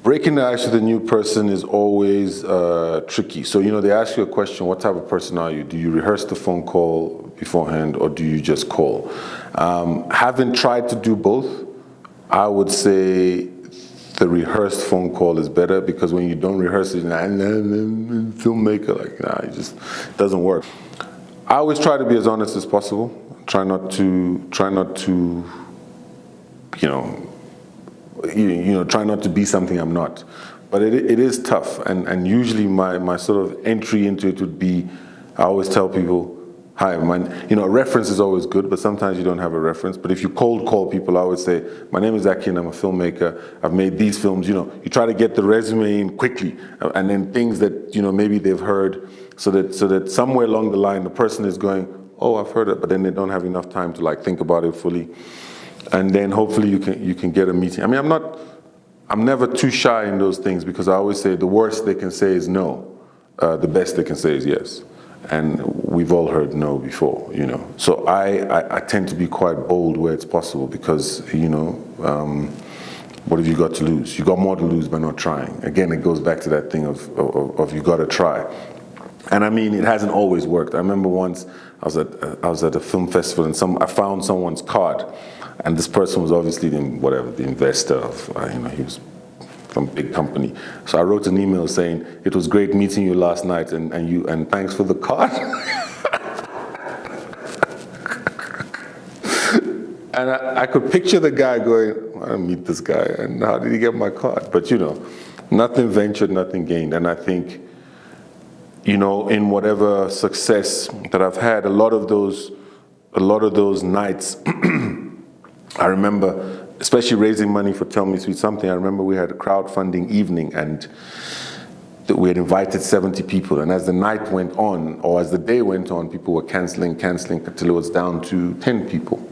Breaking the ice with a new person is always tricky. So, they ask you a question, what type of person are you? Do you rehearse the phone call beforehand or do you just call? Having tried to do both, I would say the rehearsed phone call is better because when you don't rehearse it, filmmaker, it just doesn't work. I always try to be as honest as possible. Try not to, try not to be something I'm not. But it is tough, and usually my sort of entry into it would be, I always tell people, hi, a reference is always good, but sometimes you don't have a reference. But if you cold call people, I always say, my name is Akin, I'm a filmmaker, I've made these films. You try to get the resume in quickly, and then things that, maybe they've heard, so that somewhere along the line, the person is going, oh, I've heard it, but then they don't have enough time to think about it fully. And then hopefully you can get a meeting. I'm never too shy in those things because I always say the worst they can say is no. The best they can say is yes. And we've all heard no before, So I tend to be quite bold where it's possible because, what have you got to lose? You got more to lose by not trying. Again, it goes back to that thing of you got to try. And it hasn't always worked. I remember once I was at a film festival and I found someone's card, and this person was obviously the investor of, he was from a big company. So I wrote an email saying, it was great meeting you last night and thanks for the card. And I could picture the guy going, I don't meet this guy, and how did he get my card? But nothing ventured, nothing gained. And I think, in whatever success that I've had, a lot of those nights, I remember, especially raising money for Tell Me Sweet Something, I remember we had a crowdfunding evening and we had invited 70 people. And as the night went on, or as the day went on, people were canceling until it was down to 10 people.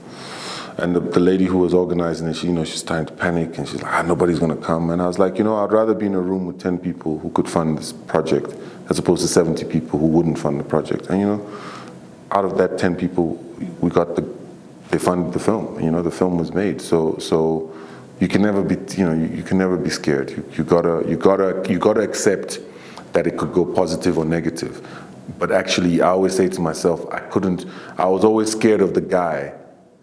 And the lady who was organizing it, she's starting to panic and she's like, nobody's gonna come. And I was like, I'd rather be in a room with 10 people who could fund this project as opposed to 70 people who wouldn't fund the project. And out of that 10 people, they funded the film. The film was made. So you can never be, you can never be scared. You gotta accept that it could go positive or negative. But actually, I always say to myself, I was always scared of the guy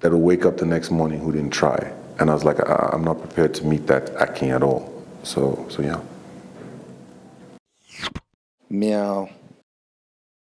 that would wake up the next morning who didn't try. And I was like, I'm not prepared to meet that Akin at all. So yeah. Meow.